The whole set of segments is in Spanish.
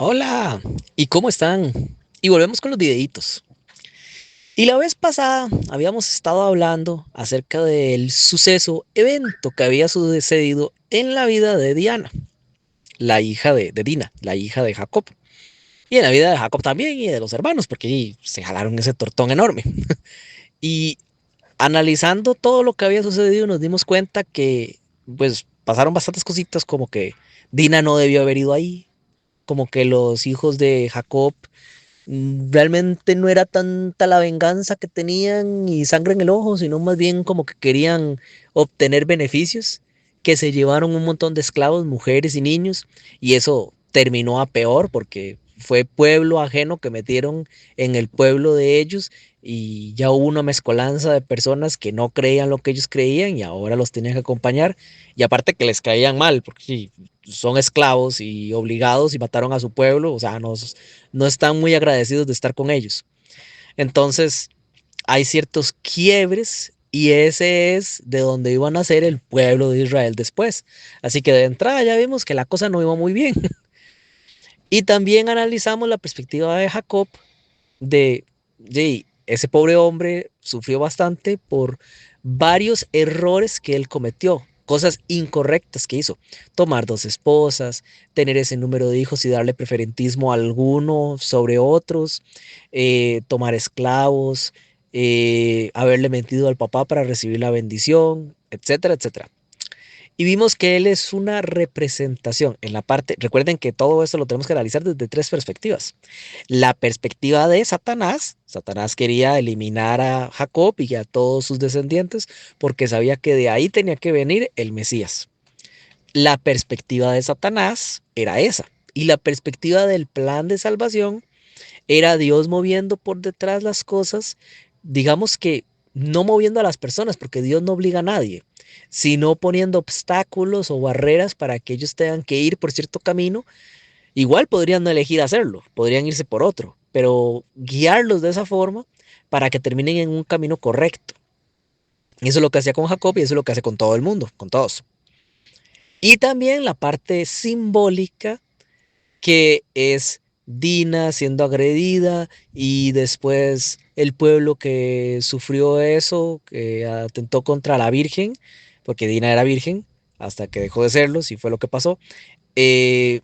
Hola, ¿y cómo están? Y volvemos con los videitos. Y la vez pasada habíamos estado hablando acerca del evento que había sucedido en la vida de Diana, la hija de Dina, la hija de Jacob. Y en la vida de Jacob también y de los hermanos, porque ahí se jalaron ese tortón enorme. Y analizando todo lo que había sucedido nos dimos cuenta que pues pasaron bastantes cositas como que Dina no debió haber ido ahí, como que los hijos de Jacob realmente no era tanta la venganza que tenían y sangre en el ojo, sino más bien como que querían obtener beneficios, que se llevaron un montón de esclavos, mujeres y niños, y eso terminó a peor porque fue pueblo ajeno que metieron en el pueblo de ellos y ya hubo una mezcolanza de personas que no creían lo que ellos creían y ahora los tenían que acompañar y aparte que les caían mal porque sí, son esclavos y obligados y mataron a su pueblo, o sea, no están muy agradecidos de estar con ellos. Entonces, hay ciertos quiebres y ese es de donde iba a nacer el pueblo de Israel después. Así que de entrada ya vimos que la cosa no iba muy bien. Y también analizamos la perspectiva de Jacob de ese pobre hombre sufrió bastante por varios errores que él cometió, cosas incorrectas que hizo, tomar dos esposas, tener ese número de hijos y darle preferentismo a alguno sobre otros, tomar esclavos, haberle mentido al papá para recibir la bendición, etcétera, etcétera. Y vimos que él es una representación en la parte, recuerden que todo esto lo tenemos que analizar desde tres perspectivas. La perspectiva de Satanás, Satanás quería eliminar a Jacob y a todos sus descendientes porque sabía que de ahí tenía que venir el Mesías. La perspectiva de Satanás era esa. Y la perspectiva del plan de salvación era Dios moviendo por detrás las cosas, digamos que no moviendo a las personas, porque Dios no obliga a nadie, sino poniendo obstáculos o barreras para que ellos tengan que ir por cierto camino. Igual podrían no elegir hacerlo, podrían irse por otro, pero guiarlos de esa forma para que terminen en un camino correcto. Y eso es lo que hacía con Jacob y eso es lo que hace con todo el mundo, con todos. Y también la parte simbólica que es Dina siendo agredida y después el pueblo que sufrió eso, que atentó contra la Virgen, porque Dina era virgen hasta que dejó de serlo, si fue lo que pasó, eh,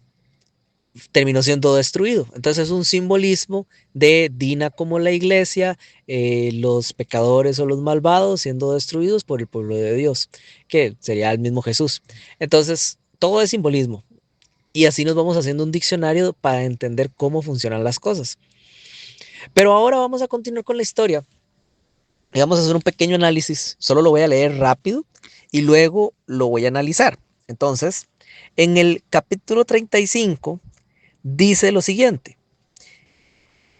terminó siendo destruido. Entonces es un simbolismo de Dina como la iglesia, los pecadores o los malvados siendo destruidos por el pueblo de Dios, que sería el mismo Jesús. Entonces, todo es simbolismo. Y así nos vamos haciendo un diccionario para entender cómo funcionan las cosas. Pero ahora vamos a continuar con la historia y vamos a hacer un pequeño análisis. Solo lo voy a leer rápido y luego lo voy a analizar. Entonces, en el capítulo 35 dice lo siguiente.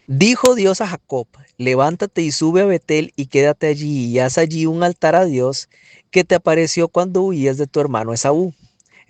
Dijo Dios a Jacob, levántate y sube a Betel y quédate allí y haz allí un altar a Dios que te apareció cuando huías de tu hermano Esaú.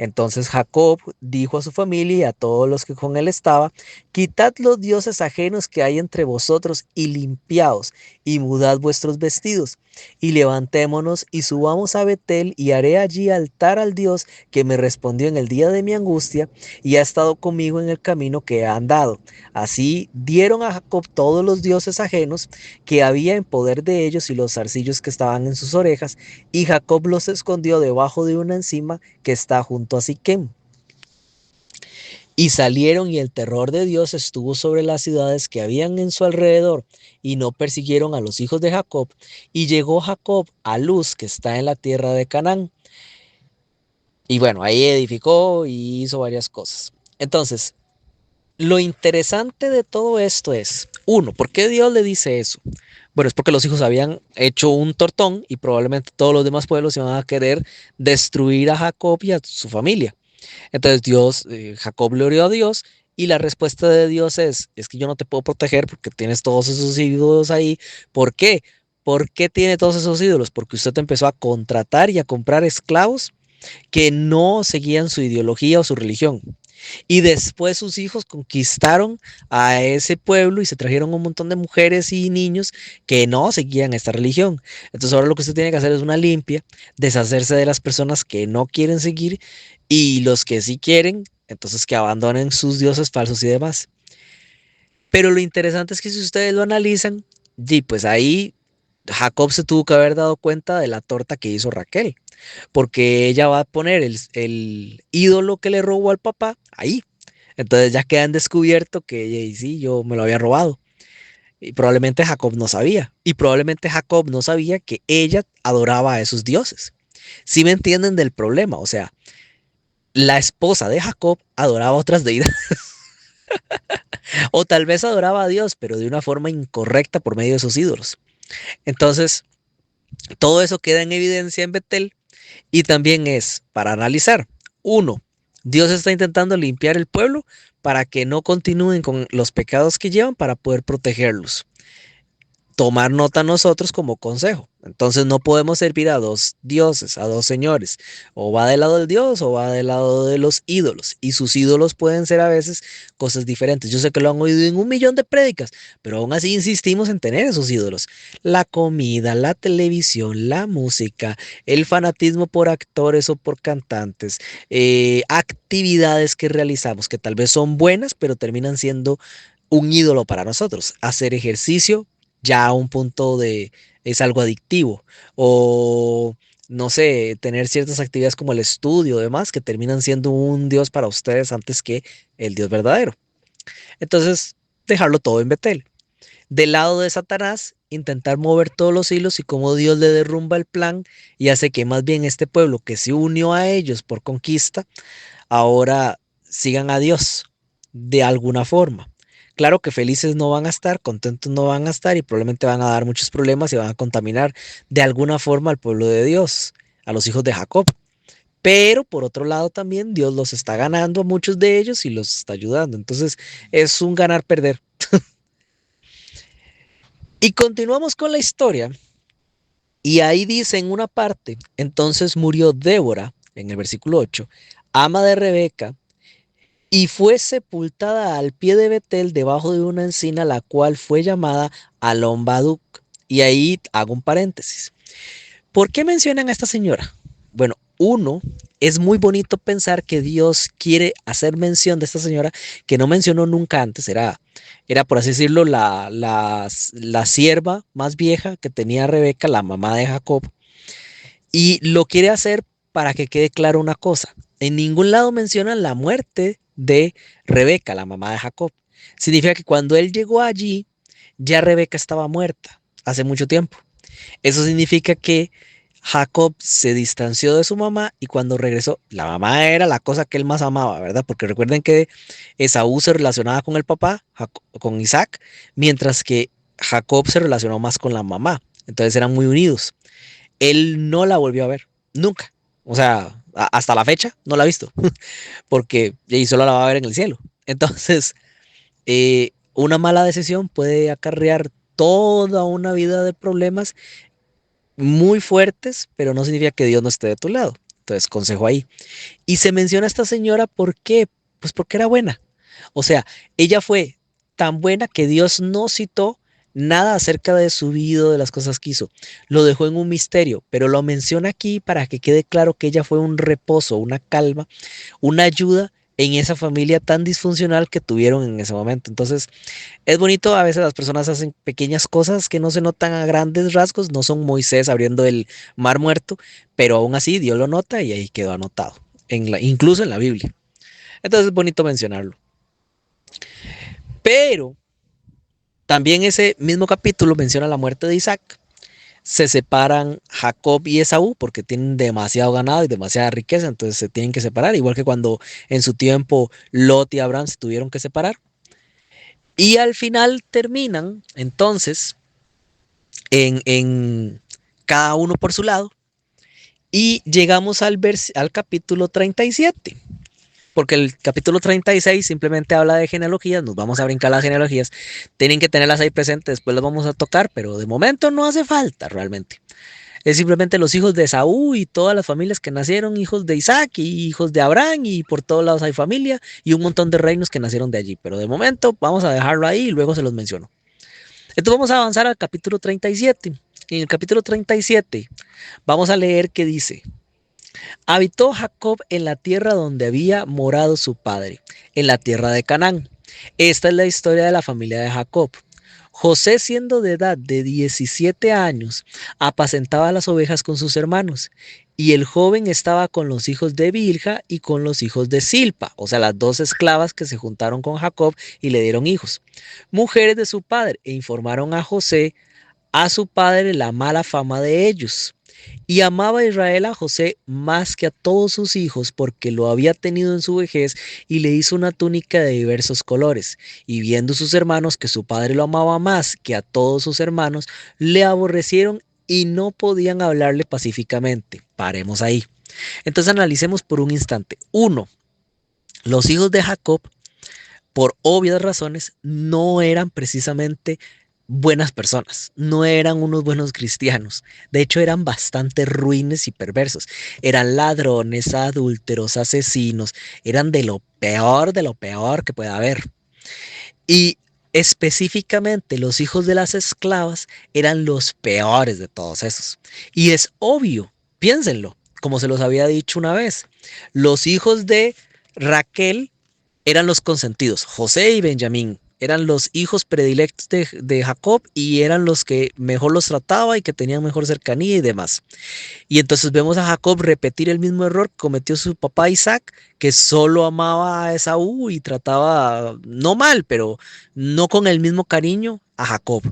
Entonces Jacob dijo a su familia y a todos los que con él estaba, quitad los dioses ajenos que hay entre vosotros y limpiaos y mudad vuestros vestidos y levantémonos y subamos a Betel y haré allí altar al Dios que me respondió en el día de mi angustia y ha estado conmigo en el camino que he andado. Así dieron a Jacob todos los dioses ajenos que había en poder de ellos y los zarcillos que estaban en sus orejas, y Jacob los escondió debajo de una encima que está junto a Siquem. Y salieron y el terror de Dios estuvo sobre las ciudades que habían en su alrededor y no persiguieron a los hijos de Jacob. Y llegó Jacob a Luz que está en la tierra de Canaán. Y bueno, ahí edificó y hizo varias cosas. Entonces, lo interesante de todo esto es, uno, ¿por qué Dios le dice eso? Bueno, es porque los hijos habían hecho un tortón y probablemente todos los demás pueblos iban a querer destruir a Jacob y a su familia. Entonces Jacob le oró a Dios y la respuesta de Dios es que yo no te puedo proteger porque tienes todos esos ídolos ahí. ¿Por qué? ¿Por qué tiene todos esos ídolos? Porque usted empezó a contratar y a comprar esclavos que no seguían su ideología o su religión. Y después sus hijos conquistaron a ese pueblo y se trajeron un montón de mujeres y niños que no seguían esta religión. Entonces ahora lo que usted tiene que hacer es una limpia, deshacerse de las personas que no quieren seguir y los que sí quieren, entonces que abandonen sus dioses falsos y demás. Pero lo interesante es que si ustedes lo analizan, y pues ahí Jacob se tuvo que haber dado cuenta de la torta que hizo Raquel, porque ella va a poner el ídolo que le robó al papá ahí. Entonces ya quedan descubierto que y sí, yo me lo había robado. Y probablemente Jacob no sabía. Y probablemente Jacob no sabía que ella adoraba a esos dioses. ¿Sí me entienden del problema? O sea, la esposa de Jacob adoraba a otras deidades. O tal vez adoraba a Dios, pero de una forma incorrecta por medio de sus ídolos. Entonces, todo eso queda en evidencia en Betel y también es para analizar. Uno, Dios está intentando limpiar el pueblo para que no continúen con los pecados que llevan para poder protegerlos. Tomar nota nosotros como consejo. Entonces no podemos servir a dos dioses, a dos señores. O va del lado del Dios o va del lado de los ídolos. Y sus ídolos pueden ser a veces cosas diferentes. Yo sé que lo han oído en un millón de prédicas, pero aún así insistimos en tener esos ídolos. La comida, la televisión, la música, el fanatismo por actores o por cantantes, actividades que realizamos que tal vez son buenas, pero terminan siendo un ídolo para nosotros. Hacer ejercicio ya a un punto de es algo adictivo o no sé, tener ciertas actividades como el estudio y demás que terminan siendo un Dios para ustedes antes que el Dios verdadero. Entonces, dejarlo todo en Betel. Del lado de Satanás, intentar mover todos los hilos y cómo Dios le derrumba el plan y hace que más bien este pueblo que se unió a ellos por conquista, ahora sigan a Dios de alguna forma. Claro que felices no van a estar, contentos no van a estar y probablemente van a dar muchos problemas y van a contaminar de alguna forma al pueblo de Dios, a los hijos de Jacob. Pero por otro lado también Dios los está ganando a muchos de ellos y los está ayudando. Entonces es un ganar-perder. Y continuamos con la historia. Y ahí dice en una parte, entonces murió Débora, en el versículo 8, ama de Rebeca, y fue sepultada al pie de Betel debajo de una encina, la cual fue llamada Alon-Baduc. Y ahí hago un paréntesis. ¿Por qué mencionan a esta señora? Bueno, uno, es muy bonito pensar que Dios quiere hacer mención de esta señora que no mencionó nunca antes, era por así decirlo, la sierva más vieja que tenía Rebeca, la mamá de Jacob, y lo quiere hacer para que quede claro una cosa. En ningún lado mencionan la muerte de Rebeca, la mamá de Jacob. Significa que cuando él llegó allí, ya Rebeca estaba muerta hace mucho tiempo. Eso significa que Jacob se distanció de su mamá y cuando regresó, la mamá era la cosa que él más amaba, ¿verdad? Porque recuerden que Esaú se relacionaba con el papá, con Isaac, mientras que Jacob se relacionó más con la mamá. Entonces eran muy unidos. Él no la volvió a ver, nunca. O sea, hasta la fecha no la ha visto, porque y solo la va a ver en el cielo. Entonces, una mala decisión puede acarrear toda una vida de problemas muy fuertes, pero no significa que Dios no esté de tu lado. Entonces, consejo ahí. Y se menciona a esta señora, ¿por qué? Pues porque era buena. O sea, ella fue tan buena que Dios no citó nada acerca de su vida, de las cosas que hizo. Lo dejó en un misterio, pero lo menciona aquí para que quede claro que ella fue un reposo, una calma, una ayuda en esa familia tan disfuncional que tuvieron en ese momento. Entonces, es bonito, a veces las personas hacen pequeñas cosas que no se notan a grandes rasgos, no son Moisés abriendo el mar muerto, pero aún así Dios lo nota y ahí quedó anotado, incluso en la Biblia. Entonces es bonito mencionarlo. Pero también ese mismo capítulo menciona la muerte de Isaac. Se separan Jacob y Esaú porque tienen demasiado ganado y demasiada riqueza, entonces se tienen que separar, igual que cuando en su tiempo Lot y Abraham se tuvieron que separar. Y al final terminan entonces en cada uno por su lado y llegamos al capítulo 37. Porque el capítulo 36 simplemente habla de genealogías, nos vamos a brincar las genealogías, tienen que tenerlas ahí presentes, después las vamos a tocar, pero de momento no hace falta realmente. Es simplemente los hijos de Esaú y todas las familias que nacieron, hijos de Isaac y hijos de Abraham, y por todos lados hay familia y un montón de reinos que nacieron de allí. Pero de momento vamos a dejarlo ahí y luego se los menciono. Entonces vamos a avanzar al capítulo 37. En el capítulo 37 vamos a leer que dice: habitó Jacob en la tierra donde había morado su padre, en la tierra de Canaán. Esta es la historia de la familia de Jacob. José, siendo de edad de 17 años, apacentaba las ovejas con sus hermanos, y el joven estaba con los hijos de Bilha y con los hijos de Silpa, o sea, las dos esclavas que se juntaron con Jacob y le dieron hijos, mujeres de su padre, e informaron a José, a su padre, la mala fama de ellos. Y amaba a Israel a José más que a todos sus hijos, porque lo había tenido en su vejez, y le hizo una túnica de diversos colores. Y viendo sus hermanos que su padre lo amaba más que a todos sus hermanos, le aborrecieron y no podían hablarle pacíficamente. Paremos ahí. Entonces analicemos por un instante. Uno, los hijos de Jacob, por obvias razones, no eran precisamente buenas personas, no eran unos buenos cristianos, de hecho eran bastante ruines y perversos, eran ladrones, adúlteros, asesinos, eran de lo peor que pueda haber. Y específicamente los hijos de las esclavas eran los peores de todos esos. Y es obvio, piénsenlo, como se los había dicho una vez, los hijos de Raquel eran los consentidos. José y Benjamín eran los hijos predilectos de Jacob y eran los que mejor los trataba y que tenían mejor cercanía y demás. Y entonces vemos a Jacob repetir el mismo error que cometió su papá Isaac, que solo amaba a Esaú y trataba, no mal, pero no con el mismo cariño a Jacob.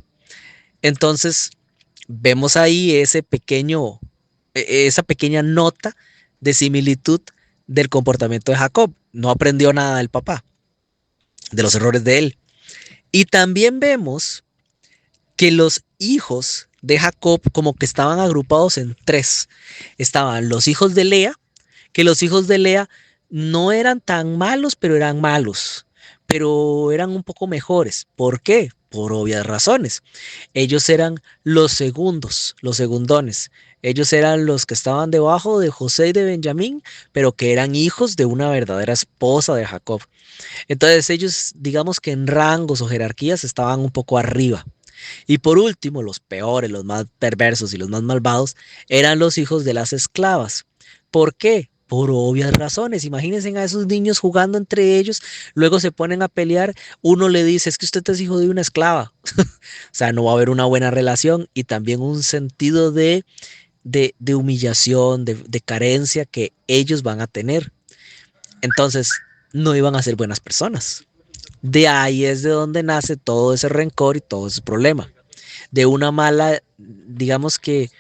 Entonces vemos ahí esa pequeña nota de similitud del comportamiento de Jacob. No aprendió nada del papá, de los errores de él. Y también vemos que los hijos de Jacob como que estaban agrupados en tres. Estaban los hijos de Lea, que los hijos de Lea no eran tan malos, pero eran malos, pero eran un poco mejores. ¿Por qué? Por obvias razones. Ellos eran los segundos, los segundones. Ellos eran los que estaban debajo de José y de Benjamín, pero que eran hijos de una verdadera esposa de Jacob. Entonces ellos, digamos que en rangos o jerarquías estaban un poco arriba. Y por último, los peores, los más perversos y los más malvados eran los hijos de las esclavas. ¿Por qué? Por obvias razones. Imagínense a esos niños jugando entre ellos, luego se ponen a pelear, uno le dice, es que usted es hijo de una esclava. O sea, no va a haber una buena relación y también un sentido de humillación, de carencia que ellos van a tener. Entonces, no iban a ser buenas personas. De ahí es de donde nace todo ese rencor y todo ese problema. De una mala, digamos que,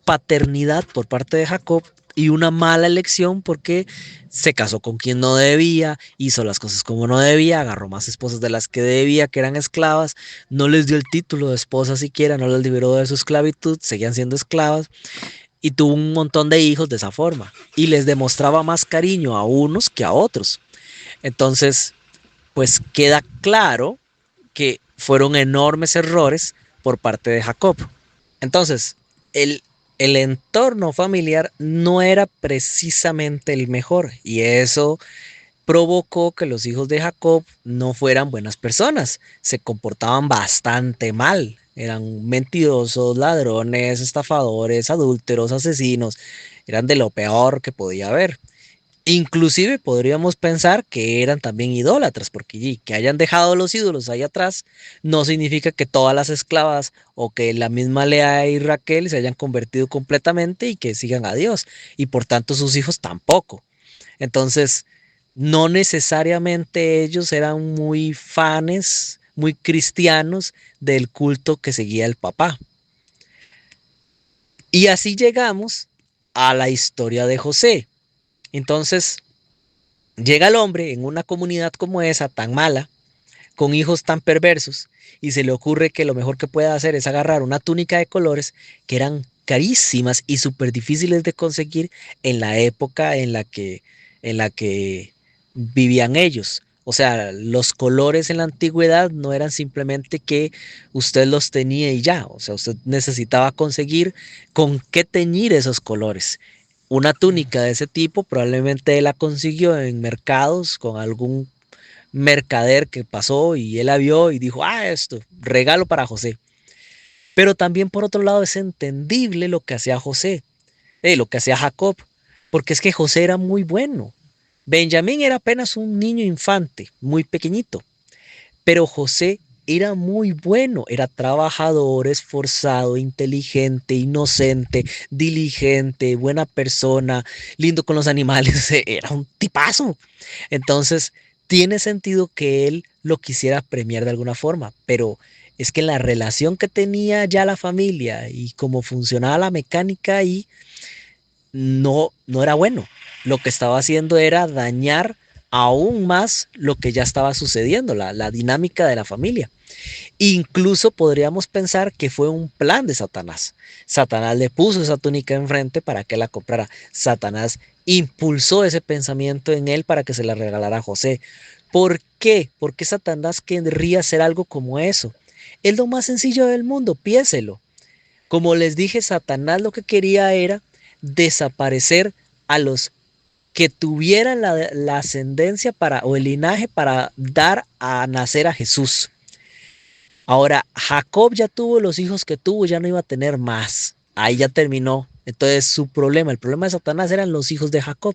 paternidad por parte de Jacob y una mala elección porque se casó con quien no debía, hizo las cosas como no debía, agarró más esposas de las que debía, que eran esclavas, no les dio el título de esposa siquiera, no les liberó de su esclavitud, seguían siendo esclavas y tuvo un montón de hijos de esa forma y les demostraba más cariño a unos que a otros. Entonces, pues queda claro que fueron enormes errores por parte de Jacob. Entonces, el, el entorno familiar no era precisamente el mejor y eso provocó que los hijos de Jacob no fueran buenas personas, se comportaban bastante mal, eran mentirosos, ladrones, estafadores, adúlteros, asesinos, eran de lo peor que podía haber. Inclusive podríamos pensar que eran también idólatras, porque que hayan dejado los ídolos ahí atrás no significa que todas las esclavas o que la misma Lea y Raquel se hayan convertido completamente y que sigan a Dios, y por tanto sus hijos tampoco. Entonces, no necesariamente ellos eran muy fanes, muy cristianos del culto que seguía el papá. Y así llegamos a la historia de José. Entonces, llega el hombre en una comunidad como esa, tan mala, con hijos tan perversos, y se le ocurre que lo mejor que puede hacer es agarrar una túnica de colores que eran carísimas y súper difíciles de conseguir en la época en la que vivían ellos. O sea, los colores en la antigüedad no eran simplemente que usted los tenía y ya. O sea, usted necesitaba conseguir con qué teñir esos colores. Una túnica de ese tipo probablemente él la consiguió en mercados con algún mercader que pasó y él la vio y dijo, ah, esto, regalo para José. Pero también por otro lado es entendible lo que hacía José, lo que hacía Jacob, porque es que José era muy bueno. Benjamín era apenas un niño infante, muy pequeñito, pero José era muy bueno, era trabajador, esforzado, inteligente, inocente, diligente, buena persona, lindo con los animales, era un tipazo. Entonces, tiene sentido que él lo quisiera premiar de alguna forma, pero es que la relación que tenía ya la familia y cómo funcionaba la mecánica ahí no era bueno. Lo que estaba haciendo era dañar aún más lo que ya estaba sucediendo, la dinámica de la familia. Incluso podríamos pensar que fue un plan de Satanás. Satanás le puso esa túnica enfrente para que la comprara. Satanás impulsó ese pensamiento en él para que se la regalara a José. ¿Por qué? ¿Por qué Satanás querría hacer algo como eso? Es lo más sencillo del mundo, piénselo. Como les dije, Satanás lo que quería era desaparecer a los que tuvieran la ascendencia para, o el linaje para dar a nacer a Jesús. Ahora, Jacob ya tuvo los hijos que tuvo, ya no iba a tener más. Ahí ya terminó. Entonces su problema, el problema de Satanás eran los hijos de Jacob.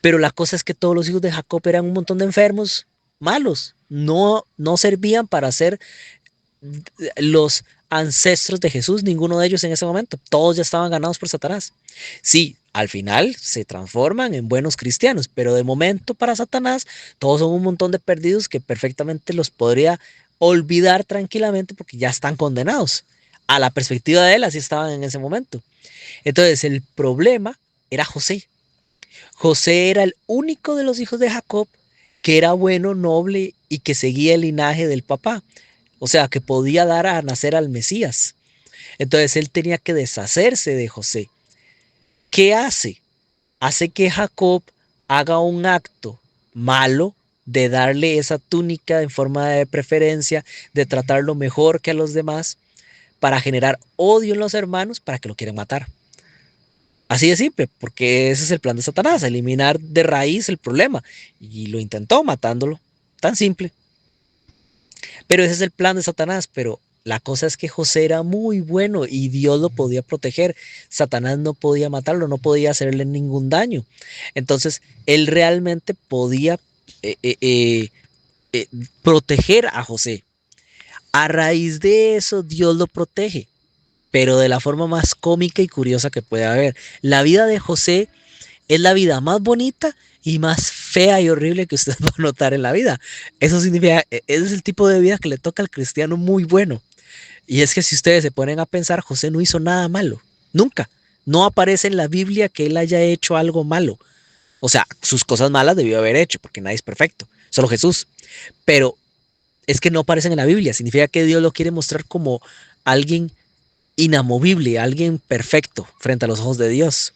Pero la cosa es que todos los hijos de Jacob eran un montón de enfermos malos. No servían para ser los ancestros de Jesús, ninguno de ellos en ese momento. Todos ya estaban ganados por Satanás. Sí, al final se transforman en buenos cristianos, pero de momento para Satanás todos son un montón de perdidos que perfectamente los podría olvidar tranquilamente porque ya están condenados. A la perspectiva de él, así estaban en ese momento. Entonces, el problema era José. José era el único de los hijos de Jacob que era bueno, noble y que seguía el linaje del papá. O sea, que podía dar a nacer al Mesías. Entonces él tenía que deshacerse de José. ¿Qué hace? Hace que Jacob haga un acto malo de darle esa túnica en forma de preferencia, de tratarlo mejor que a los demás, para generar odio en los hermanos para que lo quieran matar. Así de simple, porque ese es el plan de Satanás, eliminar de raíz el problema. Y lo intentó matándolo. Tan simple. Pero ese es el plan de Satanás, pero la cosa es que José era muy bueno y Dios lo podía proteger. Satanás no podía matarlo, no podía hacerle ningún daño. Entonces, él realmente podía eh, eh, eh, eh, proteger a José. A raíz de eso, Dios lo protege, pero de la forma más cómica y curiosa que puede haber. La vida de José es la vida más bonita y más fea y horrible que usted va a notar en la vida. Eso significa, ese es el tipo de vida que le toca al cristiano muy bueno. Y es que si ustedes se ponen a pensar, José no hizo nada malo, nunca. No aparece en la Biblia que él haya hecho algo malo. O sea, sus cosas malas debió haber hecho, porque nadie es perfecto, solo Jesús. Pero es que no aparecen en la Biblia, significa que Dios lo quiere mostrar como alguien inamovible, alguien perfecto frente a los ojos de Dios.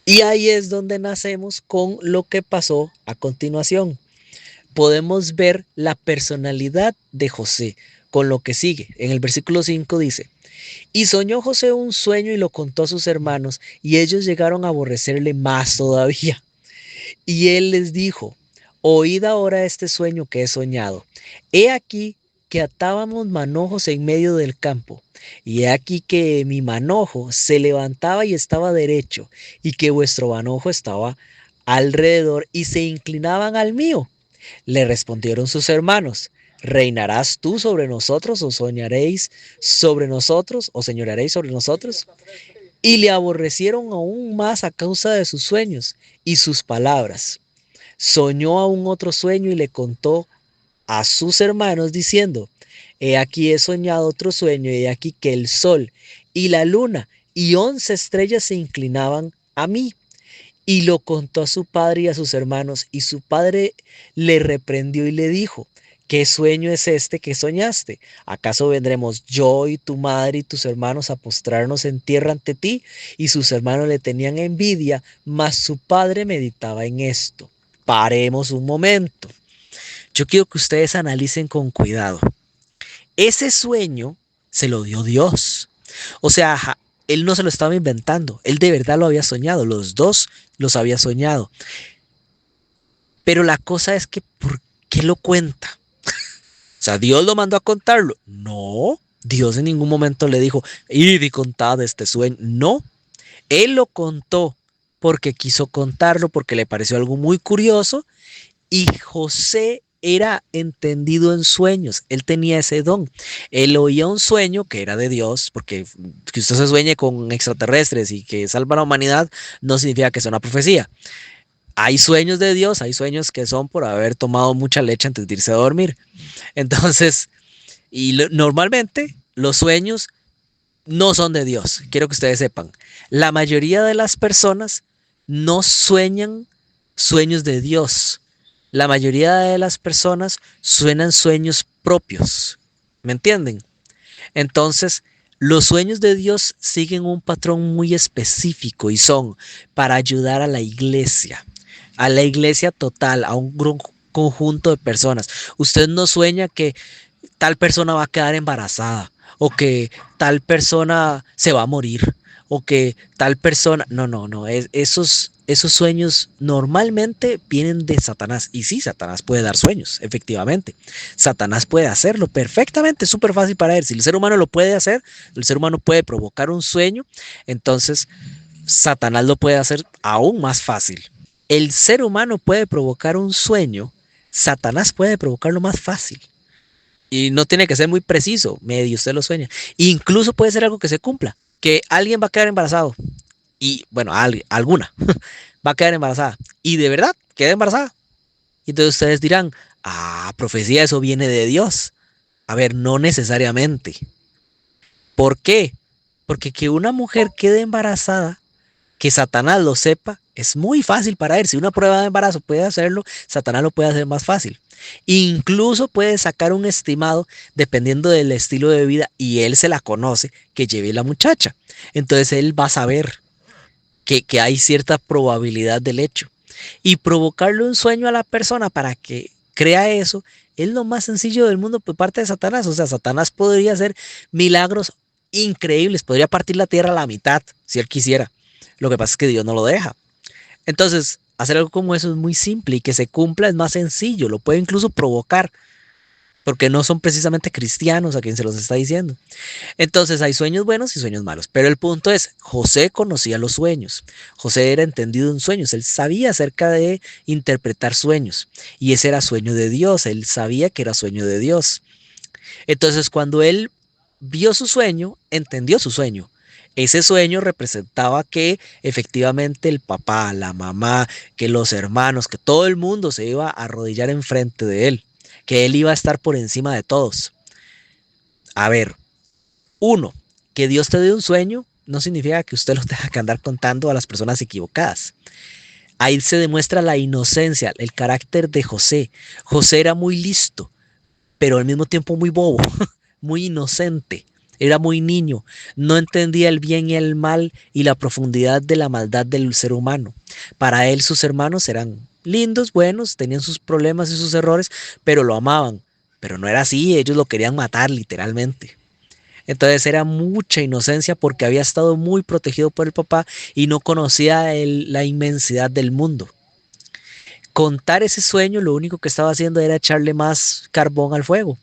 Y ahí es donde nacemos con lo que pasó a continuación. Podemos ver la personalidad de José con lo que sigue. En el versículo 5 dice, y soñó José un sueño y lo contó a sus hermanos, y ellos llegaron a aborrecerle más todavía. Y él les dijo, oíd ahora este sueño que he soñado. He aquí que atábamos manojos en medio del campo, y he aquí que mi manojo se levantaba y estaba derecho, y que vuestro manojo estaba alrededor y se inclinaban al mío. Le respondieron sus hermanos, ¿reinarás tú sobre nosotros o soñaréis sobre nosotros o señorearéis sobre nosotros? Y le aborrecieron aún más a causa de sus sueños y sus palabras. Soñó aún otro sueño y le contó a sus hermanos diciendo, he aquí he soñado otro sueño y he aquí que el sol y la luna y 11 estrellas se inclinaban a mí. Y lo contó a su padre y a sus hermanos, y su padre le reprendió y le dijo, ¿qué sueño es este que soñaste? ¿Acaso vendremos yo y tu madre y tus hermanos a postrarnos en tierra ante ti? Y sus hermanos le tenían envidia, mas su padre meditaba en esto. paremos un momento. Yo quiero que ustedes analicen con cuidado. Ese sueño se lo dio Dios. O sea, él no se lo estaba inventando. Él de verdad lo había soñado. Los dos los había soñado. Pero la cosa es que, ¿por qué lo cuenta? O sea, ¿Dios lo mandó a contarlo? No. Dios en ningún momento le dijo, id y contad este sueño. No. Él lo contó porque quiso contarlo, porque le pareció algo muy curioso. Y José era entendido en sueños, él tenía ese don. Él oía un sueño que era de Dios, porque que usted se sueñe con extraterrestres y que salva a la humanidad no significa que sea una profecía. Hay sueños de Dios, hay sueños que son por haber tomado mucha leche antes de irse a dormir. Entonces, normalmente los sueños no son de Dios, quiero que ustedes sepan. La mayoría de las personas no sueñan sueños de Dios. La mayoría de las personas sueñan sueños propios. ¿Me entienden? Entonces, los sueños de Dios siguen un patrón muy específico y son para ayudar a la iglesia total, a un gran conjunto de personas. Usted no sueña que tal persona va a quedar embarazada o que tal persona se va a morir o que tal persona, no, esos sueños normalmente vienen de Satanás. Y sí, Satanás puede dar sueños, efectivamente. Satanás puede hacerlo perfectamente, es súper fácil para él. Si el ser humano lo puede hacer, el ser humano puede provocar un sueño, entonces Satanás lo puede hacer aún más fácil. El ser humano puede provocar un sueño, Satanás puede provocarlo más fácil. Y no tiene que ser muy preciso, medio usted lo sueña. Incluso puede ser algo que se cumpla, que alguien va a quedar embarazado. Y bueno, alguna va a quedar embarazada. Y de verdad, queda embarazada. Y entonces ustedes dirán, profecía, eso viene de Dios. A ver, no necesariamente. ¿Por qué? Porque que una mujer quede embarazada, que Satanás lo sepa, es muy fácil para él. Si una prueba de embarazo puede hacerlo, Satanás lo puede hacer más fácil. Incluso puede sacar un estimado dependiendo del estilo de vida y él se la conoce que lleve la muchacha. Entonces él va a saber que hay cierta probabilidad del hecho. Y provocarle un sueño a la persona para que crea eso es lo más sencillo del mundo por parte de Satanás. O sea, Satanás podría hacer milagros increíbles, podría partir la tierra a la mitad si él quisiera. Lo que pasa es que Dios no lo deja. Entonces, hacer algo como eso es muy simple y que se cumpla es más sencillo, lo puede incluso provocar, porque no son precisamente cristianos a quien se los está diciendo. Entonces, hay sueños buenos y sueños malos, pero el punto es, José conocía los sueños, José era entendido en sueños, él sabía acerca de interpretar sueños, y ese era sueño de Dios, él sabía que era sueño de Dios. Entonces, cuando él vio su sueño, entendió su sueño. Ese sueño representaba que efectivamente el papá, la mamá, que los hermanos, que todo el mundo se iba a arrodillar enfrente de él, que él iba a estar por encima de todos. A ver, uno, que Dios te dé un sueño no significa que usted lo tenga que andar contando a las personas equivocadas. Ahí se demuestra la inocencia, el carácter de José. José era muy listo, pero al mismo tiempo muy bobo, muy inocente. Era muy niño, no entendía el bien y el mal y la profundidad de la maldad del ser humano. Para él sus hermanos eran lindos, buenos, tenían sus problemas y sus errores, pero lo amaban. Pero no era así, ellos lo querían matar literalmente. Entonces era mucha inocencia porque había estado muy protegido por el papá y no conocía la inmensidad del mundo. Contar ese sueño lo único que estaba haciendo era echarle más carbón al fuego.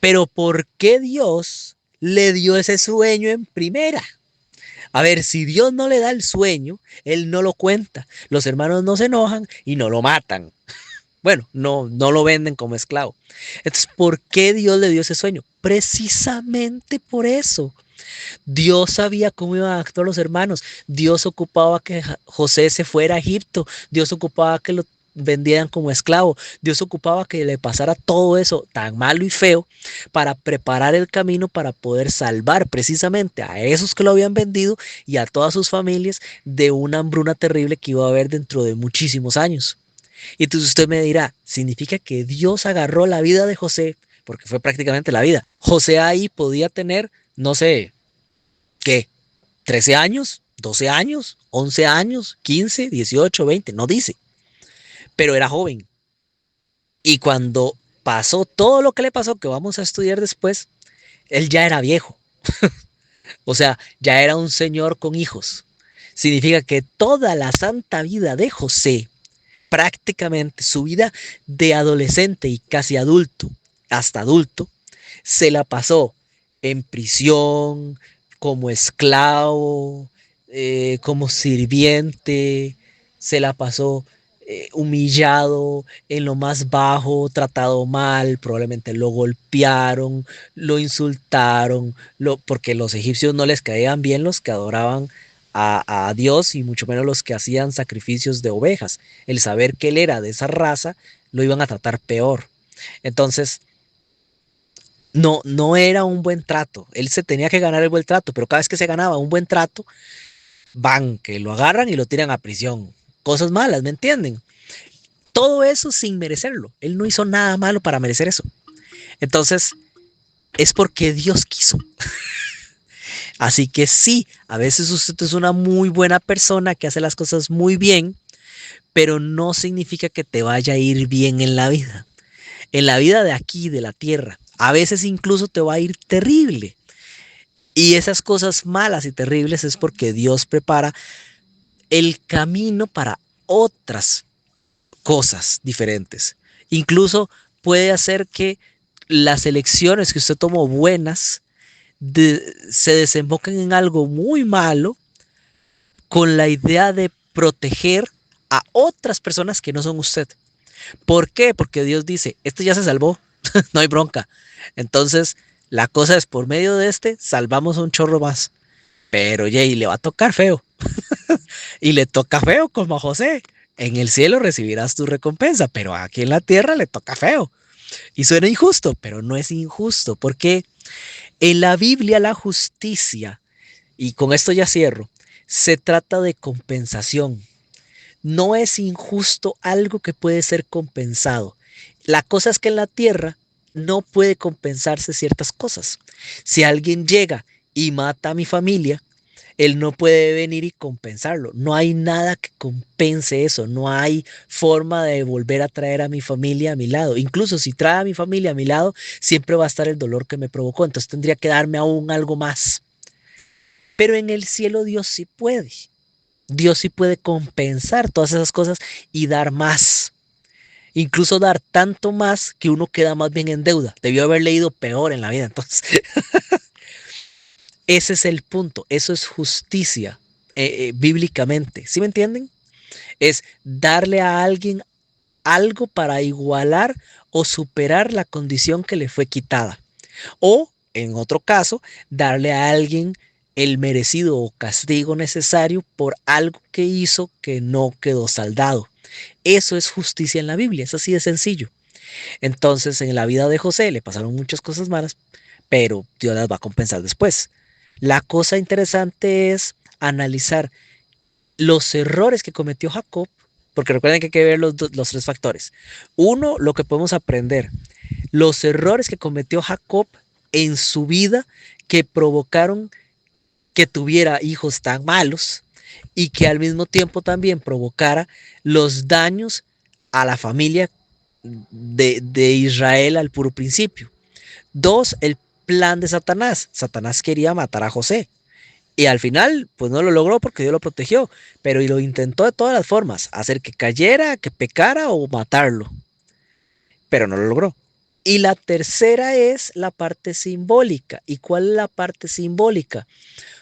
Pero ¿por qué Dios le dio ese sueño en primera? A ver, si Dios no le da el sueño, Él no lo cuenta. Los hermanos no se enojan y no lo matan. Bueno, no lo venden como esclavo. Entonces, ¿por qué Dios le dio ese sueño? Precisamente por eso. Dios sabía cómo iban a actuar los hermanos. Dios ocupaba que José se fuera a Egipto. Dios ocupaba que lo vendieran como esclavo. Dios ocupaba que le pasara todo eso tan malo y feo para preparar el camino para poder salvar precisamente a esos que lo habían vendido y a todas sus familias de una hambruna terrible que iba a haber dentro de muchísimos años. Y entonces usted me dirá, ¿significa que Dios agarró la vida de José? Porque fue prácticamente la vida. José ahí podía tener, no sé, ¿qué? ¿13 años? ¿12 años? ¿11 años? ¿15? ¿18? ¿20? No dice. pero era joven. Y cuando pasó todo lo que le pasó, que vamos a estudiar después, él ya era viejo. O sea, ya era un señor con hijos. Significa que toda la santa vida de José, prácticamente su vida de adolescente y casi adulto, hasta adulto, se la pasó en prisión, como esclavo, como sirviente, se la pasó humillado en lo más bajo, tratado mal, probablemente lo golpearon, lo insultaron, porque los egipcios no les caían bien los que adoraban a Dios y mucho menos los que hacían sacrificios de ovejas. El saber que él era de esa raza, lo iban a tratar peor. Entonces, no era un buen trato. Él se tenía que ganar el buen trato, pero cada vez que se ganaba un buen trato, van, que lo agarran y lo tiran a prisión. Cosas malas, ¿me entienden? Todo eso sin merecerlo. Él no hizo nada malo para merecer eso. Entonces, es porque Dios quiso. Así que sí, a veces usted es una muy buena persona que hace las cosas muy bien, pero no significa que te vaya a ir bien en la vida. En la vida de aquí, de la tierra. A veces incluso te va a ir terrible. Y esas cosas malas y terribles es porque Dios prepara el camino para otras cosas diferentes. Incluso puede hacer que las elecciones que usted tomó buenas se desemboquen en algo muy malo con la idea de proteger a otras personas que no son usted. ¿Por qué? Porque Dios dice, este ya se salvó, no hay bronca. Entonces, la cosa es, por medio de este, salvamos a un chorro más. Pero, Jay, le va a tocar feo. Y le toca feo como a José. En el cielo recibirás tu recompensa, pero aquí en la tierra le toca feo. Y suena injusto, pero no es injusto, porque en la Biblia la justicia, y con esto ya cierro, se trata de compensación. No es injusto algo que puede ser compensado. La cosa es que en la tierra no puede compensarse ciertas cosas. Si alguien llega y mata a mi familia, él no puede venir y compensarlo. No hay nada que compense eso. No hay forma de volver a traer a mi familia a mi lado. Incluso si trae a mi familia a mi lado, siempre va a estar el dolor que me provocó. Entonces tendría que darme aún algo más. Pero en el cielo Dios sí puede. Dios sí puede compensar todas esas cosas y dar más. Incluso dar tanto más que uno queda más bien en deuda. Debió haber leído peor en la vida. Entonces, ese es el punto. Eso es justicia bíblicamente. ¿Sí me entienden? Es darle a alguien algo para igualar o superar la condición que le fue quitada. O, en otro caso, darle a alguien el merecido o castigo necesario por algo que hizo que no quedó saldado. Eso es justicia en la Biblia, es así de sencillo. Entonces, en la vida de José le pasaron muchas cosas malas, pero Dios las va a compensar después. La cosa interesante es analizar los errores que cometió Jacob, porque recuerden que hay que ver los tres factores. Uno, lo que podemos aprender, los errores que cometió Jacob en su vida que provocaron que tuviera hijos tan malos y que al mismo tiempo también provocara los daños a la familia de Israel al puro principio. Dos, el plan de Satanás. Satanás quería matar a José. Y al final, pues no lo logró porque Dios lo protegió, pero lo intentó de todas las formas, hacer que cayera, que pecara o matarlo, pero no lo logró. Y la tercera es la parte simbólica. ¿Y cuál es la parte simbólica?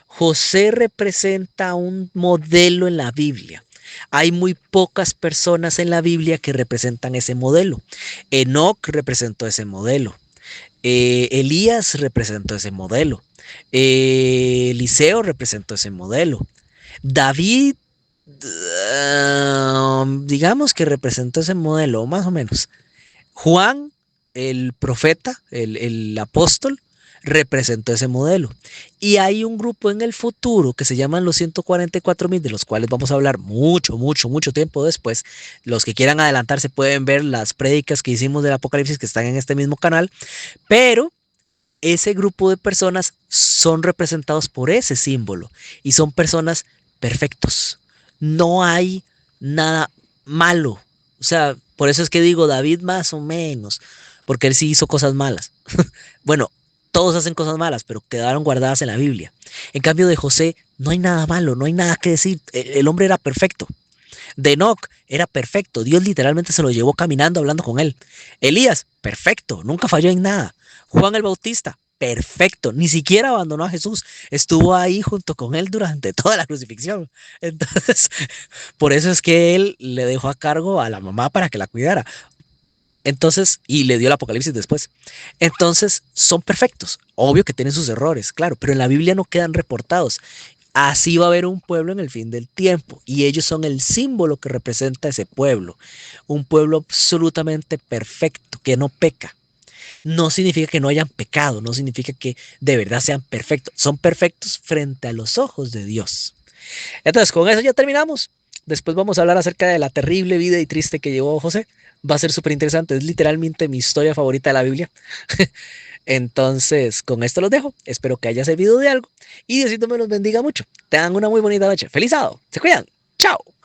José representa un modelo en la Biblia. Hay muy pocas personas en la Biblia que representan ese modelo. Enoc representó ese modelo. Elías representó ese modelo. Eliseo representó ese modelo. David, digamos que representó ese modelo, más o menos. Juan, el profeta, el apóstol, representó ese modelo. Y hay un grupo en el futuro que se llaman los 144,000, de los cuales vamos a hablar mucho, mucho, mucho tiempo después. Los que quieran adelantarse pueden ver las prédicas que hicimos del Apocalipsis que están en este mismo canal, pero ese grupo de personas son representados por ese símbolo y son personas perfectos. No hay nada malo O sea, por eso es que digo David más o menos, porque él sí hizo cosas malas. Bueno, todos hacen cosas malas, pero quedaron guardadas en la Biblia. En cambio de José, no hay nada malo, no hay nada que decir. El hombre era perfecto. De Enoch era perfecto. Dios literalmente se lo llevó caminando, hablando con él. Elías, perfecto, nunca falló en nada. Juan el Bautista, perfecto, ni siquiera abandonó a Jesús. Estuvo ahí junto con él durante toda la crucifixión. Entonces, por eso es que él le dejó a cargo a la mamá para que la cuidara. Entonces, y le dio el apocalipsis después. Entonces, son perfectos. Obvio que tienen sus errores, claro, pero en la Biblia no quedan reportados. Así va a haber un pueblo en el fin del tiempo y ellos son el símbolo que representa ese pueblo. Un pueblo absolutamente perfecto, que no peca. No significa que no hayan pecado, no significa que de verdad sean perfectos. Son perfectos frente a los ojos de Dios. Entonces, con eso ya terminamos. Después vamos a hablar acerca de la terrible vida y triste que llevó José. Va a ser súper interesante. Es literalmente mi historia favorita de la Biblia. Entonces, con esto los dejo. Espero que haya servido de algo y Diosito me los bendiga mucho. Tengan una muy bonita noche. Feliz sábado. Se cuidan. Chao.